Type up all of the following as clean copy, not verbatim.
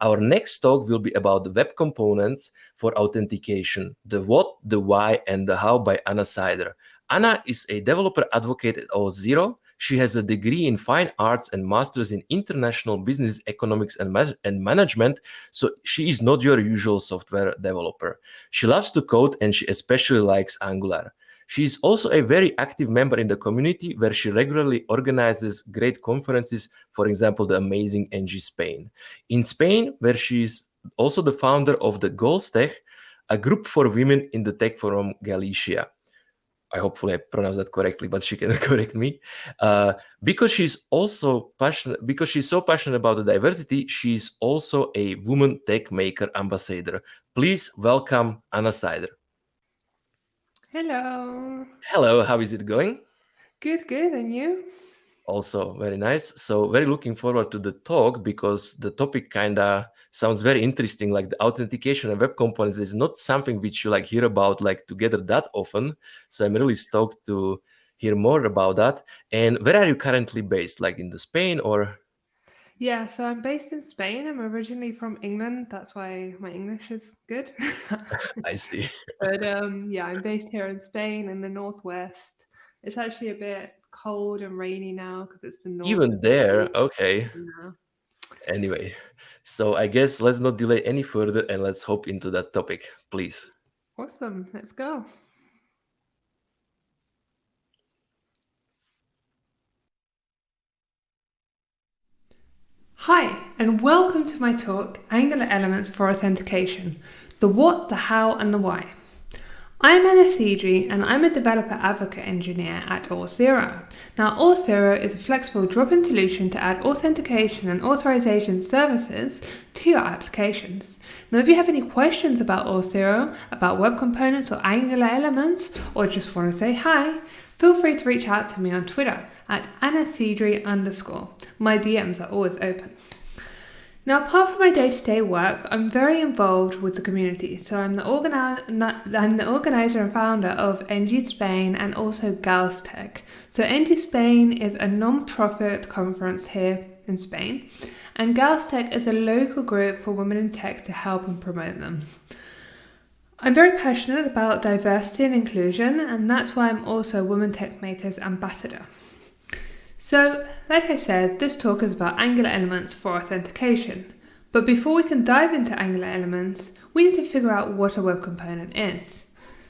Our next talk will be about the web components for authentication, the what, the why, and the how by Anna Cidre. Anna is a developer advocate at Auth0. She has a degree in fine arts and master's in international business economics and management, so she is not your usual software developer. She loves to code and she especially likes Angular. She is also a very active member in the community where she regularly organizes great conferences, for example, the amazing NG Spain. In Spain, where she is also the founder of the GrUSP, a group for women in the tech from Galicia. I hopefully I pronounced that correctly, but she can correct me. Because she's so passionate about the diversity, she's also a woman tech maker ambassador. Please welcome Anna Cidre. Hello. Hello, how is it going? Good, and you? Also very nice. So very looking forward to the talk because the topic kind of sounds very interesting. Like the authentication and web components is not something which you hear about together that often. So I'm really stoked to hear more about that. And where are you currently based? Like in the Spain or? Yeah, so I'm based in Spain. I'm originally from England. That's why my English is good. I see. But yeah, I'm based here in Spain in the northwest. It's actually a bit cold and rainy now because it's the north Even of there, Italy okay. now. Anyway, so I guess let's not delay any further and let's hop into that topic, please. Awesome. Let's go. Hi, and welcome to my talk, Angular Elements for Authentication, the what, the how, and the why. I'm Anna Cidre, and I'm a developer advocate engineer at Auth0. Now, Auth0 is a flexible drop-in solution to add authentication and authorization services to your applications. Now, if you have any questions about Auth0, about web components or Angular elements, or just want to say hi, feel free to reach out to me on Twitter at AnnaCidre_. My DMs are always open. Now, apart from my day-to-day work, I'm very involved with the community. So I'm the organizer and founder of NG Spain and also GrUSP. So NG Spain is a non-profit conference here in Spain, and GrUSP is a local group for women in tech to help and promote them. I'm very passionate about diversity and inclusion, and that's why I'm also a Women Tech Makers Ambassador. So, like I said, this talk is about Angular elements for authentication. But before we can dive into Angular elements, we need to figure out what a web component is.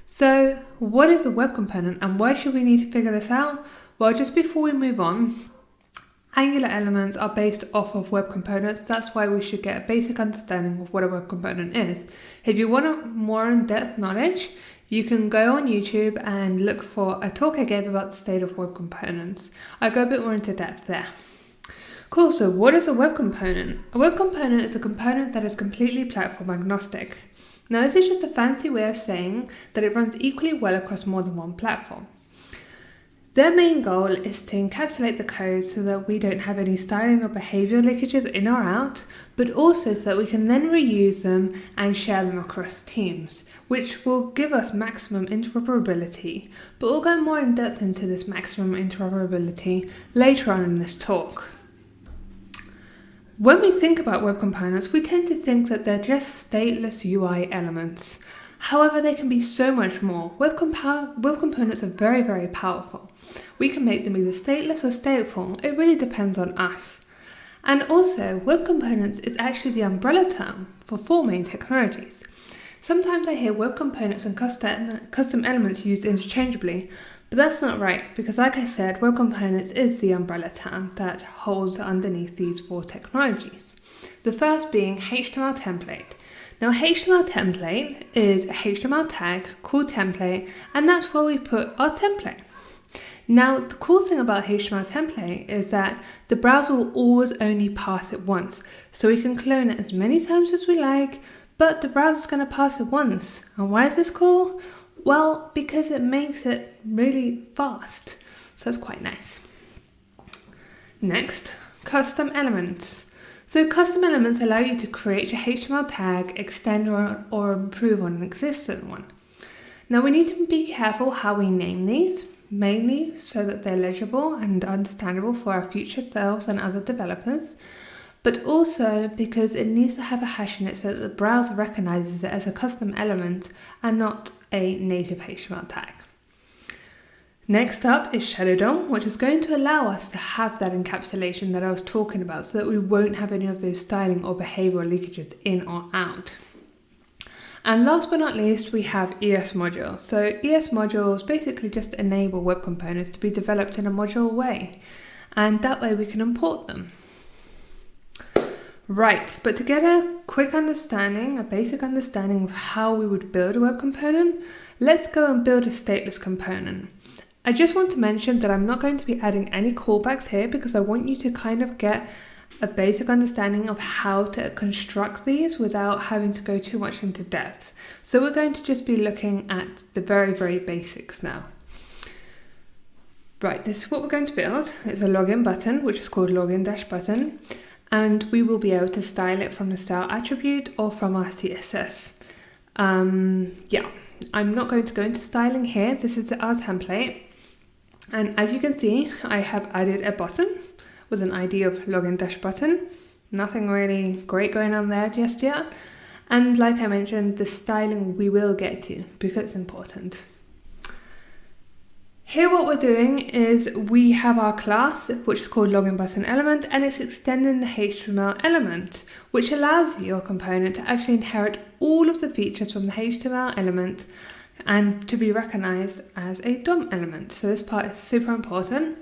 So, what is a web component and why should we need to figure this out? Well, just before we move on, Angular elements are based off of web components. That's why we should get a basic understanding of what a web component is. If you want more in-depth knowledge, you can go on YouTube and look for a talk I gave about the state of web components. I go a bit more into depth there. Cool, so what is a web component? A web component is a component that is completely platform agnostic. Now, this is just a fancy way of saying that it runs equally well across more than one platform. Their main goal is to encapsulate the code so that we don't have any styling or behavior leakages in or out, but also so that we can then reuse them and share them across teams, which will give us maximum interoperability. But we'll go more in depth into this maximum interoperability later on in this talk. When we think about web components, we tend to think that they're just stateless UI elements. However, they can be so much more. Web components are very, very powerful. We can make them either stateless or stateful. It really depends on us. And also, web components is actually the umbrella term for four main technologies. Sometimes I hear web components and custom elements used interchangeably, but that's not right because, like I said, web components is the umbrella term that holds underneath these four technologies. The first being HTML template. Now, HTML template is a HTML tag called template, and that's where we put our template. Now, the cool thing about HTML template is that the browser will always only pass it once, so we can clone it as many times as we like, but the browser's going to pass it once. And why is this cool? Well, because it makes it really fast, so it's quite nice. Next, custom elements. So custom elements allow you to create a HTML tag, extend or improve on an existing one. Now we need to be careful how we name these, mainly so that they're legible and understandable for our future selves and other developers. but also because it needs to have a hash in it so that the browser recognizes it as a custom element and not a native HTML tag. Next up is shadow DOM, which is going to allow us to have that encapsulation that I was talking about so that we won't have any of those styling or behavioral leakages in or out. And last but not least, we have ES modules. So ES modules basically just enable web components to be developed in a modular way, and that way we can import them. Right, but to get a quick understanding, a basic understanding of how we would build a web component, let's go and build a stateless component. I just want to mention that I'm not going to be adding any callbacks here because I want you to kind of get a basic understanding of how to construct these without having to go too much into depth. So we're going to just be looking at the very, very basics now. Right, this is what we're going to build. It's a login button, which is called login-button, and we will be able to style it from the style attribute or from our CSS. Yeah, I'm not going to go into styling here. This is our template. And as you can see, I have added a button with an ID of login-button. Nothing really great going on there just yet. And like I mentioned, the styling we will get to because it's important. Here what we're doing is we have our class, which is called login-button-element, and it's extending the HTML element, which allows your component to actually inherit all of the features from the HTML element and to be recognized as a DOM element. So this part is super important.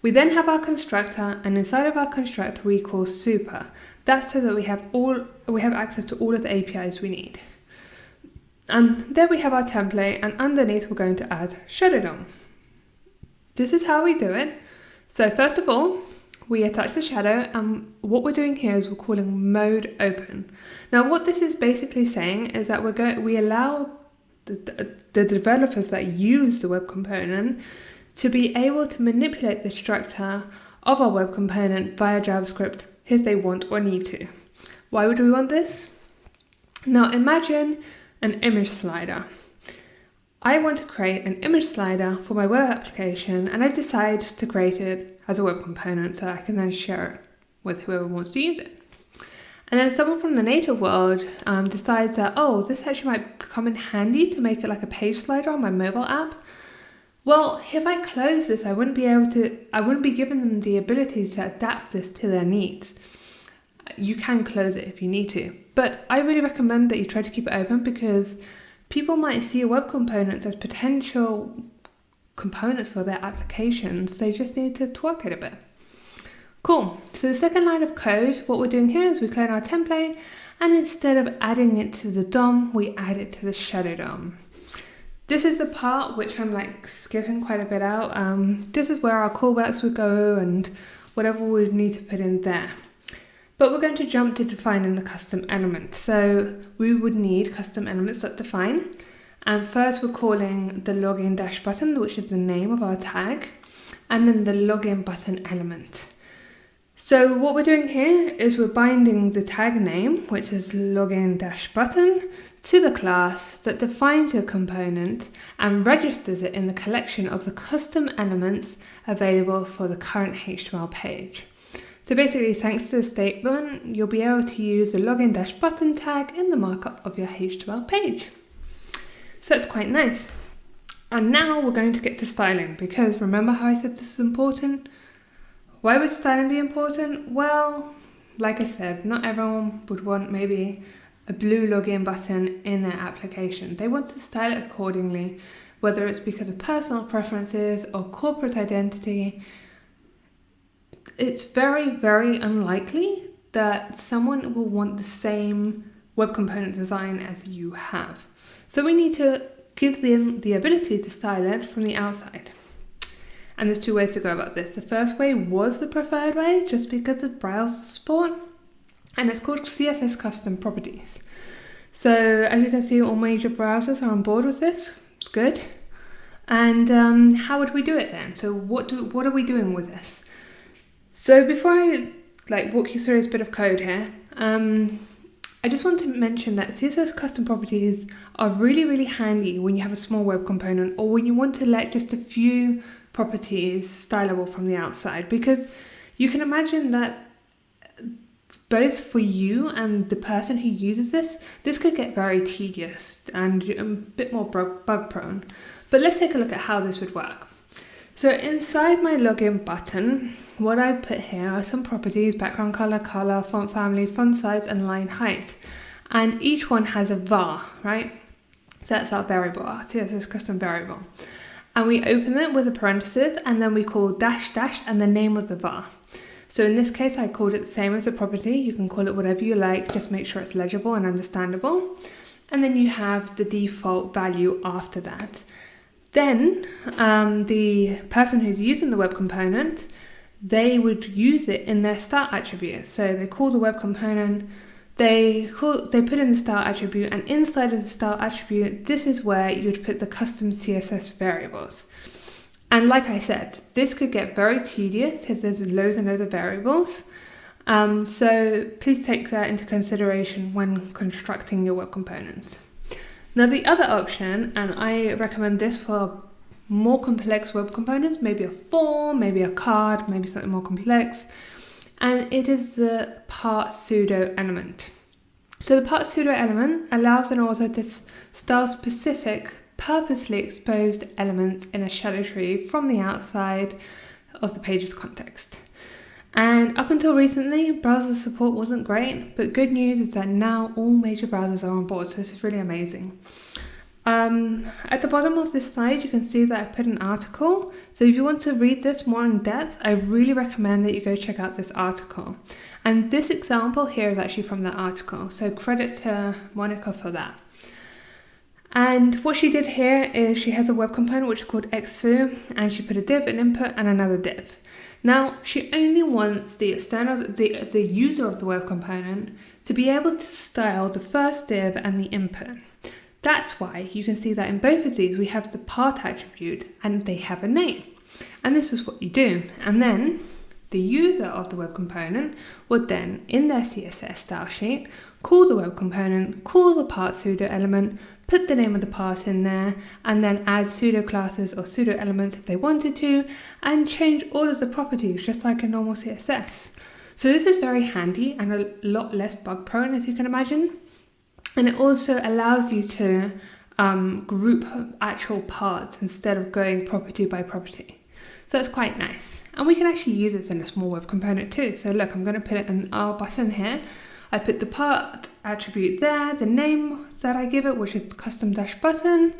We then have our constructor, and inside of our constructor we call super. That's so that we have access to all of the APIs we need. And there we have our template, and underneath we're going to add shadow DOM. This is how we do it. So first of all, we attach the shadow, and what we're doing here is we're calling mode open. Now what this is basically saying is that we allow the developers that use the web component to be able to manipulate the structure of our web component via JavaScript if they want or need to. Why would we want this? Now imagine an image slider. I want to create an image slider for my web application, and I decide to create it as a web component so I can then share it with whoever wants to use it. And then someone from the native world decides that, oh, this actually might come in handy to make it like a page slider on my mobile app. Well, if I close this, I wouldn't be giving them the ability to adapt this to their needs. You can close it if you need to, but I really recommend that you try to keep it open because people might see web components as potential components for their applications. They just need to twerk it a bit. Cool. So the second line of code, what we're doing here is we clone our template, and instead of adding it to the DOM, we add it to the shadow DOM. This is the part which I'm like skipping quite a bit out. This is where our callbacks would go and whatever we would need to put in there. But we're going to jump to defining the custom element. So we would need custom elements.define. And first we're calling the login-button, which is the name of our tag, and then the login button element. So what we're doing here is we're binding the tag name, which is login-button, to the class that defines your component and registers it in the collection of the custom elements available for the current HTML page. So basically, thanks to the statement, you'll be able to use the login-button tag in the markup of your HTML page. So that's quite nice. And now we're going to get to styling, because remember how I said this is important? Why would styling be important? Well, like I said, not everyone would want maybe a blue login button in their application. They want to style it accordingly, whether it's because of personal preferences or corporate identity. It's very, very unlikely that someone will want the same web component design as you have. So we need to give them the ability to style it from the outside. And there's two ways to go about this. The first way was the preferred way, just because of browser support, and it's called CSS custom properties. So as you can see, all major browsers are on board with this. It's good. And how would we do it then? So what are we doing with this? So before I walk you through this bit of code here, I just want to mention that CSS custom properties are really, really handy when you have a small web component or when you want to let just a few properties stylable from the outside, because you can imagine that both for you and the person who uses this could get very tedious and a bit more bug prone. But let's take a look at how this would work. So inside my login button, what I put here are some properties: background color, font family, font size, and line height. And each one has a var, right? So that's our variable, our CSS custom variable. And we open it with a parenthesis, and then we call dash dash and the name of the var. So in this case, I called it the same as a property. You can call it whatever you like, just make sure it's legible and understandable. And then you have the default value after that. Then the person who's using the web component, they would use it in their start attribute. So they call the web component, they put in the start attribute, and inside of the start attribute, this is where you would put the custom CSS variables. And like I said, this could get very tedious if there's loads and loads of variables. So please take that into consideration when constructing your web components. Now the other option, and I recommend this for more complex web components, maybe a form, maybe a card, maybe something more complex, and it is the part pseudo element. So the part pseudo element allows an author to style specific, purposely exposed elements in a shadow tree from the outside of the page's context. And up until recently, browser support wasn't great, but good news is that now all major browsers are on board, so this is really amazing. At the bottom of this slide, you can see that I put an article. So if you want to read this more in depth, I really recommend that you go check out this article. And this example here is actually from that article, so credit to Monica for that. And what she did here is she has a web component which is called xfoo, and she put a div, an input, and another div. Now, she only wants the user of the web component to be able to style the first div and the input. That's why you can see that in both of these, we have the part attribute and they have a name. And this is what you do. And then the user of the web component would then, in their CSS style sheet, call the web component, call the part pseudo element, put the name of the part in there, and then add pseudo classes or pseudo elements if they wanted to, and change all of the properties just like a normal CSS. So this is very handy and a lot less bug prone, as you can imagine. And it also allows you to group actual parts instead of going property by property. So that's quite nice. And we can actually use this in a small web component too. So look, I'm going to put it in our button here. I put the part attribute there, the name that I give it, which is the custom dash button.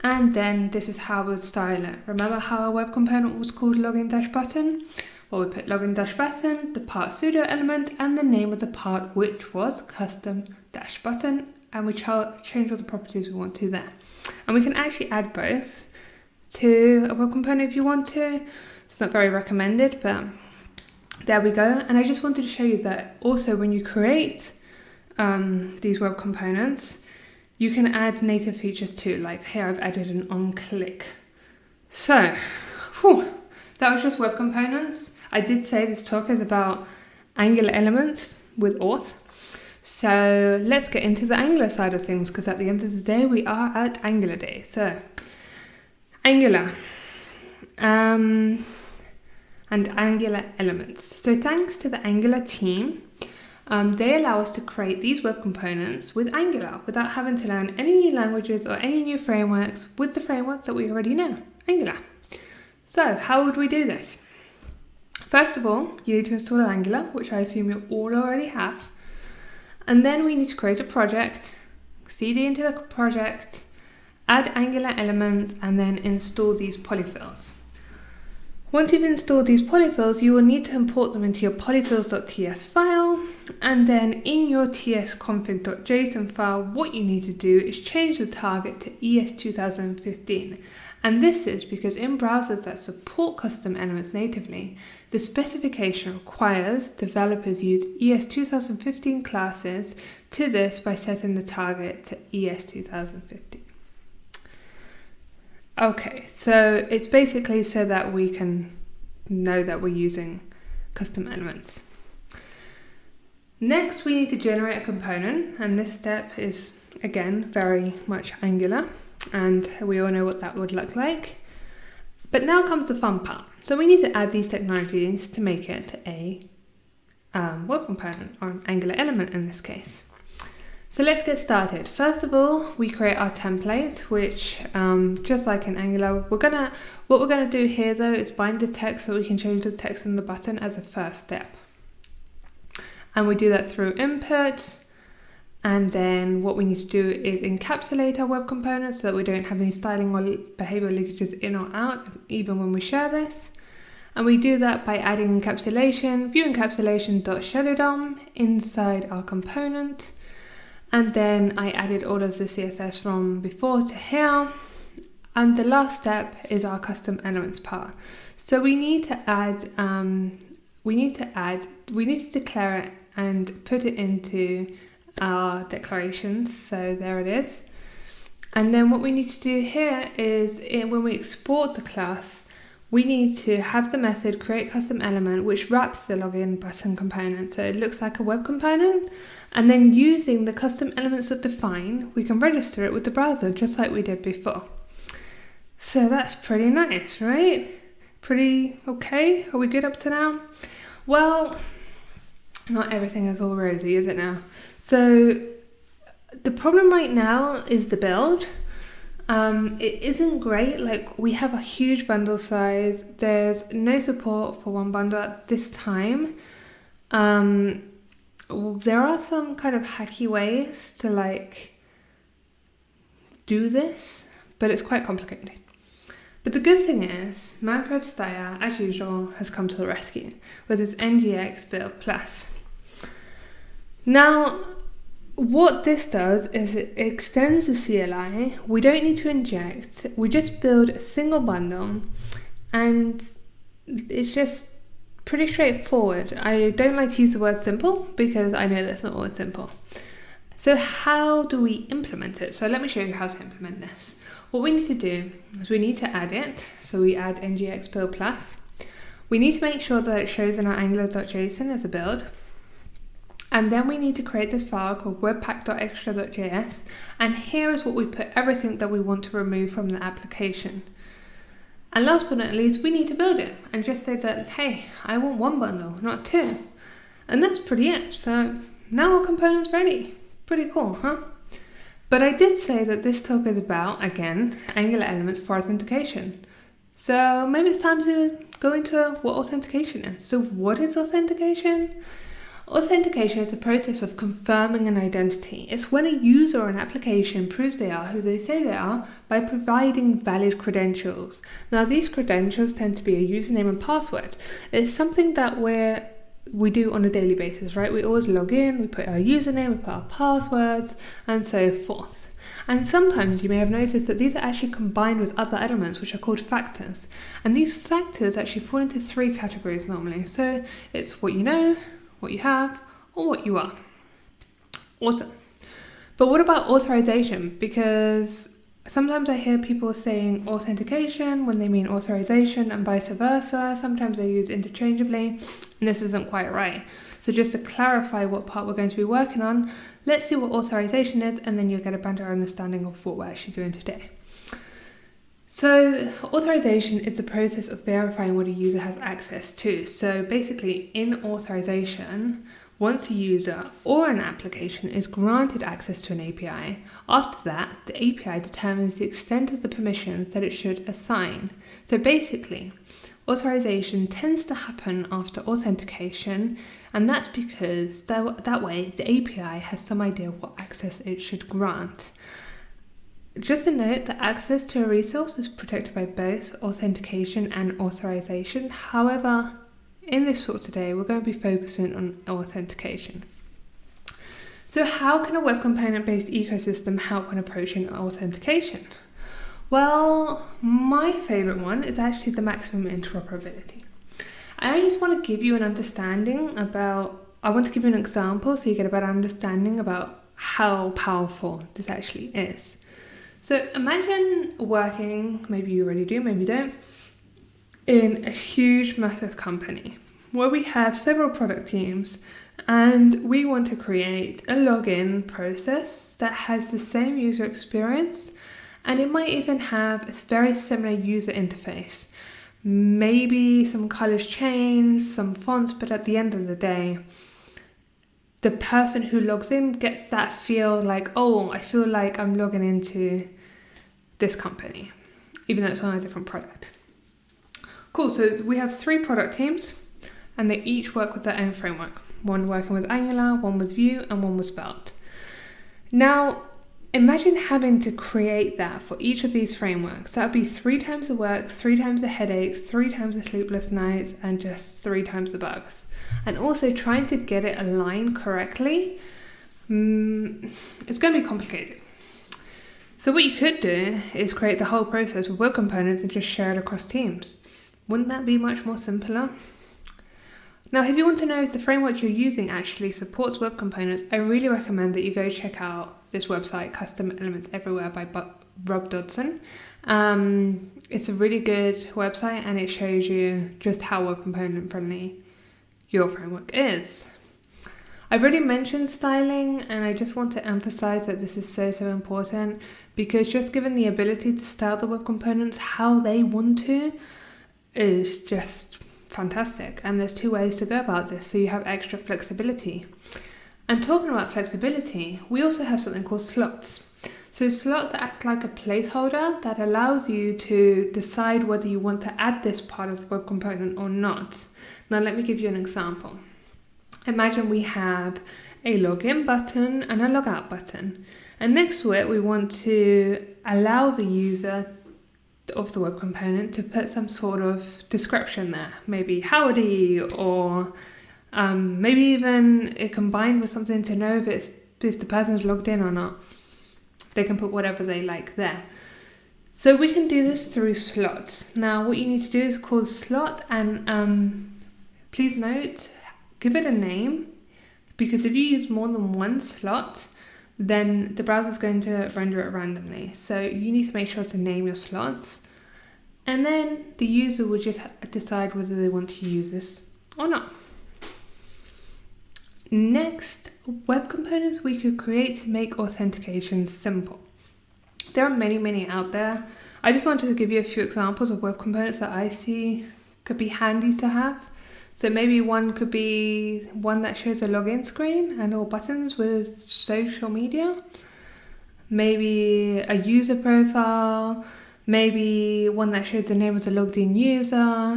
And then this is how we'll style it. Remember how our web component was called login dash button? Well, we put login dash button, the part pseudo element, and the name of the part, which was custom dash button. And we change all the properties we want to there. And we can actually add both to a web component if you want to. It's not very recommended, but there we go. And I just wanted to show you that also when you create these web components, you can add native features too. Like here I've added an on click. So, that was just web components. I did say this talk is about Angular elements with auth. So let's get into the Angular side of things, because at the end of the day, we are at Angular Day. So Angular and Angular elements. So thanks to the Angular team, they allow us to create these web components with Angular without having to learn any new languages or any new frameworks with the framework that we already know, Angular. So how would we do this? First of all, you need to install Angular, which I assume you all already have. And then we need to create a project, cd into the project, add Angular elements, and then install these polyfills. Once you've installed these polyfills, you will need to import them into your polyfills.ts file. And then in your tsconfig.json file, what you need to do is change the target to ES2015. And this is because in browsers that support custom elements natively, the specification requires developers use ES2015 classes to this by setting the target to ES2015. Okay, so it's basically so that we can know that we're using custom elements. Next, we need to generate a component, and this step is, again, very much Angular, and we all know what that would look like. But now comes the fun part. So we need to add these technologies to make it a web component, or an Angular element in this case. So let's get started. First of all, we create our template, which just like in Angular, what we're gonna do here though is bind the text so we can change the text in the button as a first step. And we do that through input. And then what we need to do is encapsulate our web components so that we don't have any styling or behavior leakages in or out, even when we share this. And we do that by adding encapsulation, view encapsulation.shadowDOM inside our component. And then I added all of the CSS from before to here. And the last step is our custom elements part. So we need to declare it and put it into our declarations. So there it is. And then what we need to do here is when we export the class, we need to have the method create custom element, which wraps the login button component. So it looks like a web component. And then using the custom elements.define, we can register it with the browser just like we did before. So that's pretty nice, right? Pretty okay. Are we good up to now? Well, not everything is all rosy, is it now? So the problem right now is the build. It isn't great. Like, we have a huge bundle size. There's no support for one bundle at this time. There are some kind of hacky ways to like do this, but it's quite complicated. But the good thing is, Manfred Steyer, as usual, has come to the rescue with his NGX build plus. Now, what this does is it extends the CLI. We don't need to inject. We just build a single bundle, and it's just pretty straightforward. I don't like to use the word simple because I know that's not always simple. So how do we implement it? So let me show you how to implement this. What we need to do is we need to add it. So we add ngx build plus. We need to make sure that it shows in our angular.json as a build. And then we need to create this file called webpack.extra.js. And here is what we put everything that we want to remove from the application. And last but not least, we need to build it and just say that, hey, I want one bundle, not two. And that's pretty it. So now our component's ready. Pretty cool, huh? But I did say that this talk is about, again, Angular elements for authentication. So maybe it's time to go into what authentication is. So what is authentication? Authentication is the process of confirming an identity. It's when a user or an application proves they are who they say they are by providing valid credentials. Now, these credentials tend to be a username and password. It's something that we do on a daily basis, right? We always log in, we put our username, we put our passwords, and so forth. And sometimes you may have noticed that these are actually combined with other elements, which are called factors. And these factors actually fall into three categories normally. So it's what you know, what you have, or what you are. Awesome. But what about authorization? Because sometimes I hear people saying authentication when they mean authorization and vice versa. Sometimes they use interchangeably, and this isn't quite right. So just to clarify what part we're going to be working on, let's see what authorization is, and then you'll get a better understanding of what we're actually doing today. So authorization is the process of verifying what a user has access to. So basically, in authorization, once a user or an application is granted access to an API, after that, the API determines the extent of the permissions that it should assign. So basically, authorization tends to happen after authentication, and that's because that way the API has some idea what access it should grant. Just a note that access to a resource is protected by both authentication and authorization. However, in this talk today, we're going to be focusing on authentication. So how can a web component-based ecosystem help when approaching authentication? Well, my favorite one is actually the maximum interoperability. I just want to give you an understanding I want to give you an example so you get a better understanding about how powerful this actually is. So imagine working, maybe you already do, maybe you don't, in a huge, massive company where we have several product teams and we want to create a login process that has the same user experience, and it might even have a very similar user interface. maybe some colors change, some fonts, but at the end of the day, the person who logs in gets that feel like, oh, I feel like I'm logging into this company, even though it's on a different product. Cool, so we have 3 product teams, and they each work with their own framework. One working with Angular, one with Vue, and one with Svelte. Now, imagine having to create that for each of these frameworks. That would be 3 times the work, 3 times the headaches, 3 times the sleepless nights, and just 3 times the bugs. And also trying to get it aligned correctly, it's going to be complicated. So what you could do is create the whole process with web components and just share it across teams. Wouldn't that be much more simpler? Now, if you want to know if the framework you're using actually supports web components, I really recommend that you go check out this website, Custom Elements Everywhere by Rob Dodson. It's a really good website, and it shows you just how web component friendly your framework is. I've already mentioned styling, and I just want to emphasize that this is so important, because just given the ability to style the web components how they want to is just fantastic. And there's 2 ways to go about this, so you have extra flexibility. And talking about flexibility, we also have something called slots. So slots act like a placeholder that allows you to decide whether you want to add this part of the web component or not. Now let me give you an example. Imagine we have a login button and a logout button, and next to it we want to allow the user of the web component to put some sort of description there, maybe howdy, or maybe even it combined with something to know if the person's logged in or not. They can put whatever they like there. So we can do this through slots. Now what you need to do is call slot, and please note, give it a name, because if you use more than 1 slot, then the browser is going to render it randomly. So you need to make sure to name your slots, and then the user will just decide whether they want to use this or not. Next, web components we could create to make authentication simple. There are many out there. I just wanted to give you a few examples of web components that I see could be handy to have. So maybe one could be one that shows a login screen and all buttons with social media. Maybe a user profile. Maybe one that shows the name of the logged in user.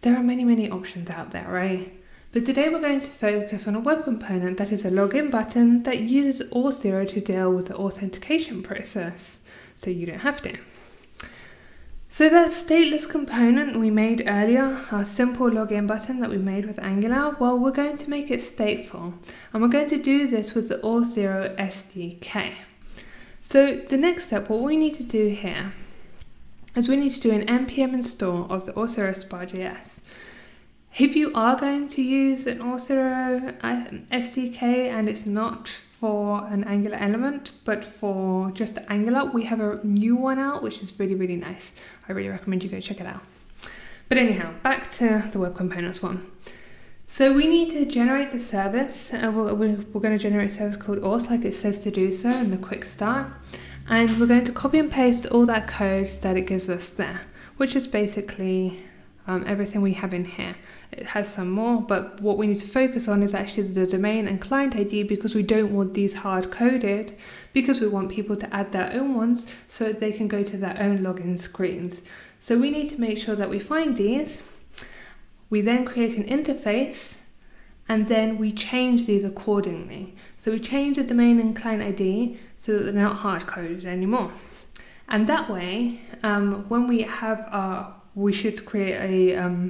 There are many options out there, right? But today we're going to focus on a web component that is a login button that uses Auth0 to deal with the authentication process, so you don't have to. So that stateless component we made earlier, our simple login button that we made with Angular, well, we're going to make it stateful, and we're going to do this with the Auth0 SDK. So the next step, what we need to do here is we need to do an npm install of the Auth0 Spar.js. If you are going to use an Auth0 SDK and it's not for an Angular element, but for just Angular, we have a new one out, which is really nice. I really recommend you go check it out. But anyhow, back to the web components one. So we need to generate the service. We're going to generate a service called auth, like it says to do so in the quick start. And we're going to copy and paste all that code that it gives us there, which is basically everything we have in here. It has some more, but what we need to focus on is actually the domain and client ID, because we don't want these hard coded, because we want people to add their own ones so that they can go to their own login screens. So we need to make sure that we find these. We then create an interface, and then we change these accordingly. So we change the domain and client ID so that they're not hard coded anymore. And that way, when we have we should create a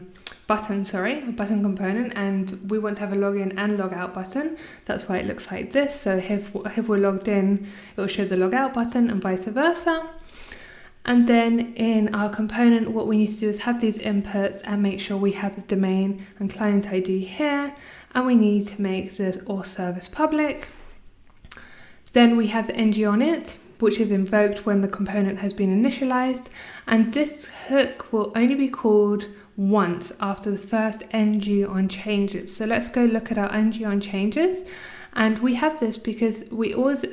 button component, and we want to have a login and logout button. That's why it looks like this. So if we're logged in, it will show the logout button and vice versa. And then in our component, what we need to do is have these inputs and make sure we have the domain and client ID here. And we need to make this auth service public. Then we have the ng on it, which is invoked when the component has been initialized. And this hook will only be called once after the first ng on changes. So let's go look at our ng on changes. And we have this because we always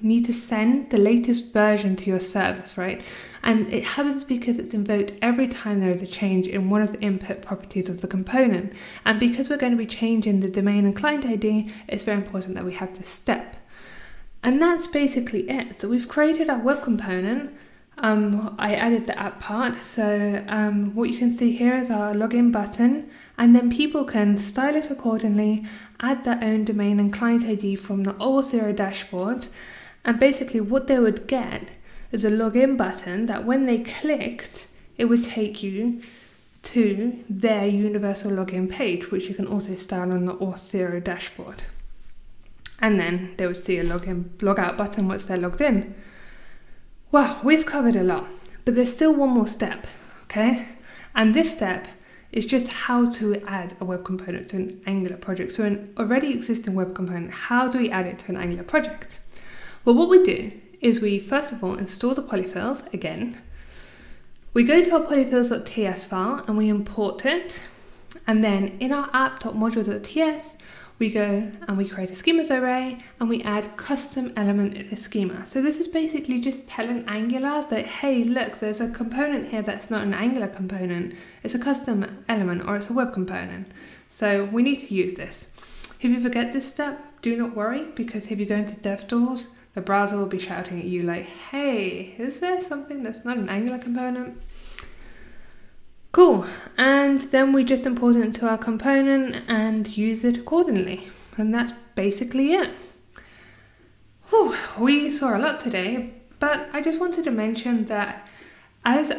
need to send the latest version to your service, right? And it happens because it's invoked every time there is a change in one of the input properties of the component. And because we're going to be changing the domain and client ID, it's very important that we have this step. And that's basically it. So we've created our web component. I added the app part. So what you can see here is our login button, and then people can style it accordingly, add their own domain and client ID from the Auth0 dashboard. And basically what they would get is a login button that when they clicked, it would take you to their universal login page, which you can also style on the Auth0 dashboard. And then they would see a log out button once they're logged in. Wow, we've covered a lot, but there's still one more step, okay? And this step is just how to add a web component to an Angular project. So an already existing web component, how do we add it to an Angular project? Well, what we do is we first of all install the polyfills again. We go to our polyfills.ts file and we import it. And then in our app.module.ts, we go and we create a schemas array and we add custom element in the schema. So this is basically just telling Angular that, hey, look, there's a component here that's not an Angular component. It's a custom element or it's a web component. So we need to use this. If you forget this step, do not worry, because if you go into DevTools, the browser will be shouting at you like, hey, is there something that's not an Angular component? Cool, and then we just import it into our component and use it accordingly. And that's basically it. Whew, we saw a lot today, but I just wanted to mention that as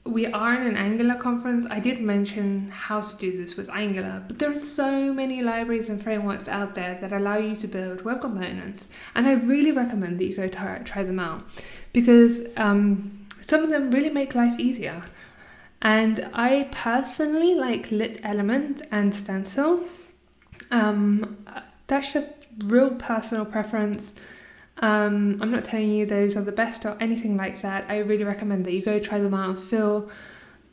we are in an Angular conference, I did mention how to do this with Angular, but there are so many libraries and frameworks out there that allow you to build web components. And I really recommend that you go try them out, because some of them really make life easier. And I personally like Lit Element and Stencil. That's just real personal preference. I'm not telling you those are the best or anything like that. I really recommend that you go try them out and feel,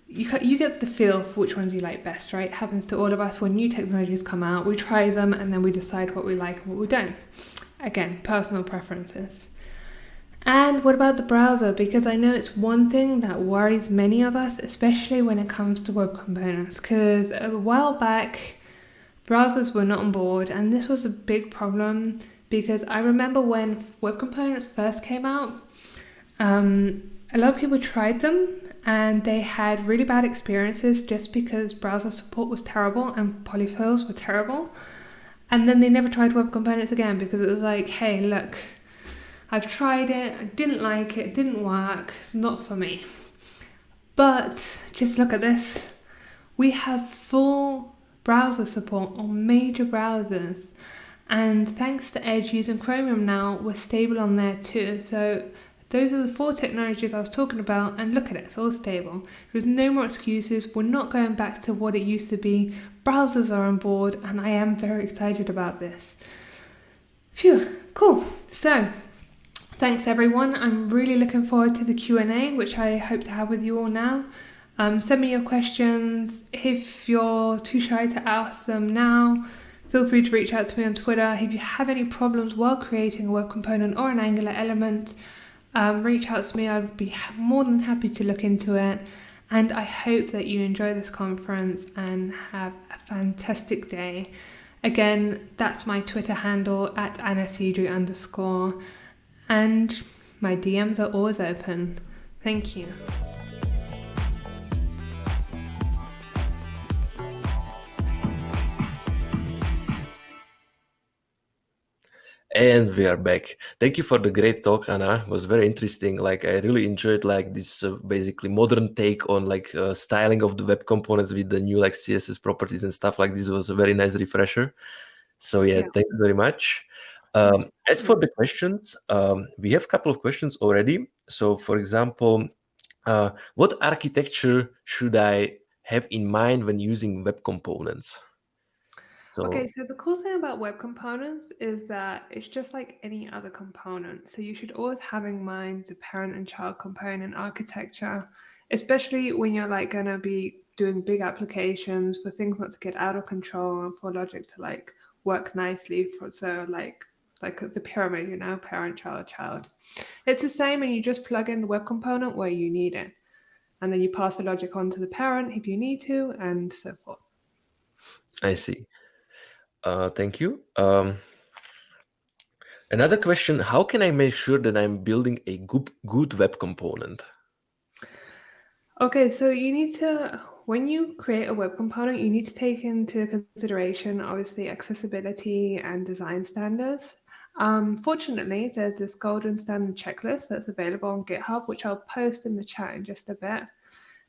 you get the feel for which ones you like best, right? It happens to all of us when new technologies come out. We try them and then we decide what we like and what we don't. Again, personal preferences. And what about the browser? Because I know it's one thing that worries many of us, especially when it comes to web components. Because a while back, browsers were not on board, and this was a big problem. Because I remember when web components first came out, a lot of people tried them and they had really bad experiences just because browser support was terrible and polyfills were terrible. And then they never tried web components again because it was like, hey, look, I've tried it, I didn't like it, it didn't work, it's not for me. But just look at this. We have full browser support on major browsers. And thanks to Edge using Chromium now, we're stable on there too. So those are the 4 technologies I was talking about, and look at it, it's all stable. There's no more excuses, we're not going back to what it used to be. Browsers are on board, and I am very excited about this. Phew, cool. So, thanks everyone. I'm really looking forward to the Q&A, which I hope to have with you all now. Send me your questions. If you're too shy to ask them now, feel free to reach out to me on Twitter. If you have any problems while creating a web component or an Angular element, reach out to me. I'd be more than happy to look into it. And I hope that you enjoy this conference and have a fantastic day. Again, that's my Twitter handle at @AnnaCidre_. And my DMs are always open. Thank you. And we are back. Thank you for the great talk, Anna. It was very interesting. Like, I really enjoyed like this basically modern take on like styling of the web components with the new like CSS properties and stuff like this. Was a very nice refresher. So yeah, thank you very much. As for the questions, we have a couple of questions already. So for example, what architecture should I have in mind when using web components? Okay, so the cool thing about web components is that it's just like any other component. So you should always have in mind the parent and child component architecture, especially when you're like gonna be doing big applications for things not to get out of control and for logic to like work nicely for like the pyramid, you know, parent, child, child. It's the same, and you just plug in the web component where you need it, and then you pass the logic on to the parent if you need to, and so forth. I see. Thank you. Another question, how can I make sure that I'm building a good web component? Okay, so you need to, when you create a web component, you need to take into consideration obviously accessibility and design standards. Fortunately, there's this golden standard checklist that's available on GitHub, which I'll post in the chat in just a bit.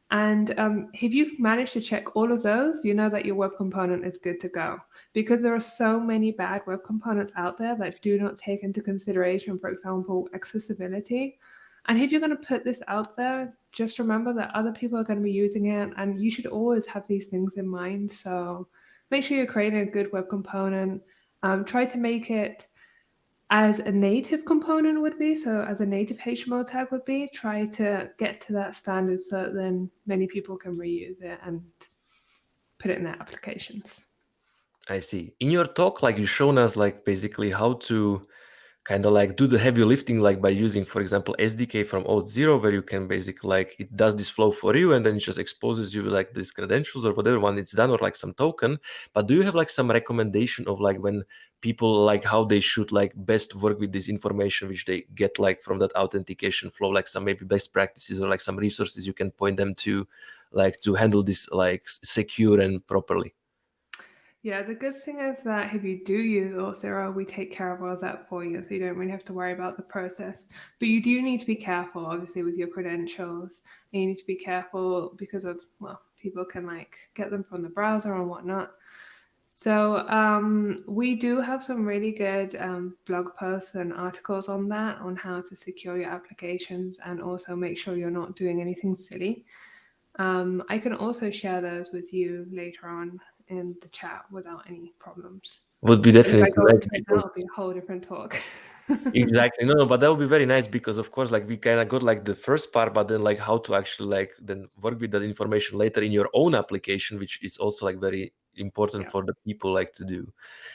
And if you manage to check all of those, you know that your web component is good to go. Because there are so many bad web components out there that do not take into consideration, for example, accessibility. And if you're going to put this out there, just remember that other people are going to be using it, and you should always have these things in mind. So make sure you're creating a good web component. Try to make it as a native component would be, so as a native HTML tag would be, try to get to that standard so then many people can reuse it and put it in their applications. I see. In your talk, like you shown us like basically how to kind of like do the heavy lifting, like by using, for example, SDK from Auth0, where you can basically like it does this flow for you and then it just exposes you like these credentials or whatever when it's done, or like some token. But do you have like some recommendation of like when people like how they should like best work with this information which they get like from that authentication flow, like some maybe best practices or like some resources you can point them to, like to handle this like secure and properly? Yeah, the good thing is that if you do use Auth0, we take care of all that for you, so you don't really have to worry about the process. But you do need to be careful, obviously, with your credentials. And you need to be careful because of, well, people can like get them from the browser and whatnot. So we do have some really good blog posts and articles on that, on how to secure your applications and also make sure you're not doing anything silly. I can also share those with you later on in the chat without any problems. Would be But if I definitely go nice into it now, because it'll be a whole different talk. exactly. No, no, but that would be very nice because of course, like we kind of got like the first part, but then like how to actually like then work with that information later in your own application, which is also like very important Yeah. for the people like to do.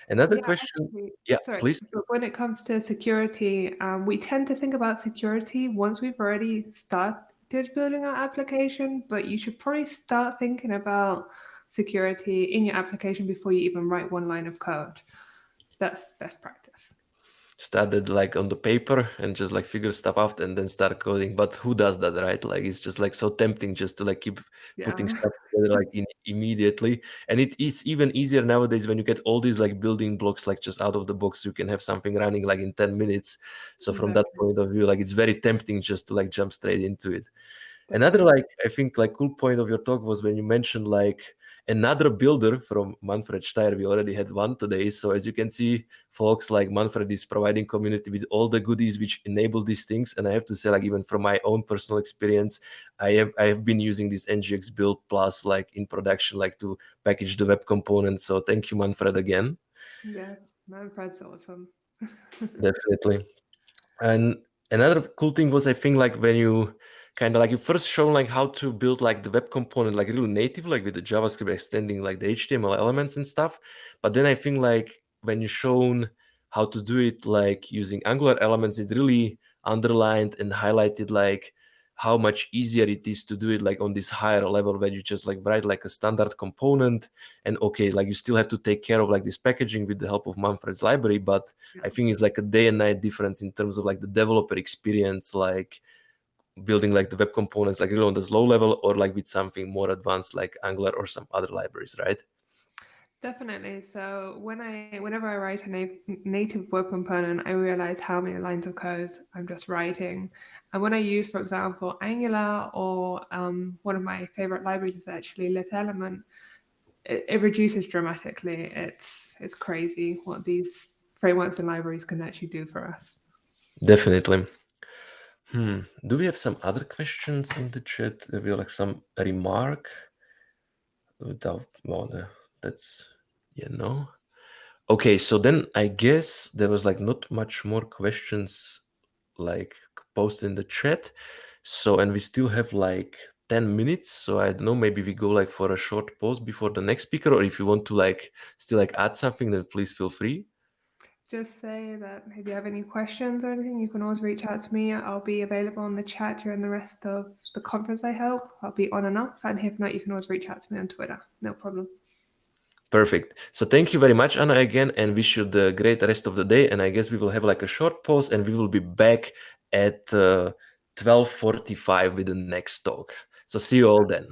Another Yeah, question. actually, Yeah, sorry, please. but when it comes to security, we tend to think about security once we've already started building our application, but you should probably start thinking about security in your application before you even write one line of code. That's best practice. Started like on the paper and just like figure stuff out and then start coding, but who does that, right? Like it's just like so tempting just to like keep putting Yeah, stuff together like immediately. And it is even easier nowadays when you get all these like building blocks like just out of the box. You can have something running like in 10 minutes. So from that exactly. point of view, like it's very tempting just to like jump straight into it. Another Definitely. like I think like cool point of your talk was when you mentioned like another builder from Manfred Steyr. We already had one today. So as you can see, folks, like Manfred is providing community with all the goodies which enable these things. And I have to say, like even from my own personal experience, I have been using this NGX build plus like in production, like to package the web components. So thank you, Manfred, again. Yes, Manfred's awesome. Definitely. And another cool thing was I think like when you kind of like you first shown like how to build like the web component like really native, like with the JavaScript extending like the HTML elements and stuff. But then I think like when you shown how to do it like using Angular elements, it really underlined and highlighted like how much easier it is to do it like on this higher level where you just like write like a standard component and okay, like you still have to take care of like this packaging with the help of Manfred's library, but Yeah. I think it's like a day and night difference in terms of like the developer experience, like building like the web components like really on this low level or like with something more advanced like Angular or some other libraries, right? Definitely. So whenever I write a native web component, I realize how many lines of code I'm just writing. And when I use, for example, Angular or one of my favorite libraries is actually Lit Element, it reduces dramatically. It's crazy what these frameworks and libraries can actually do for us. Definitely. Do we have some other questions in the chat? Maybe like some remark without well, that's yeah, no. Okay, so then I guess there was like not much more questions like posted in the chat. So and we still have like 10 minutes, so I don't know, maybe we go like for a short pause before the next speaker, or if you want to like still like add something, then please feel free. Just say that if you have any questions or anything, you can always reach out to me. I'll be available on the chat during the rest of the conference, I hope. I'll be on and off, and if not, you can always reach out to me on Twitter. No problem. Perfect. So thank you very much, Anna, again, and wish you the great rest of the day. And I guess we will have like a short pause, and we will be back at 12:45 with the next talk. So see you all then.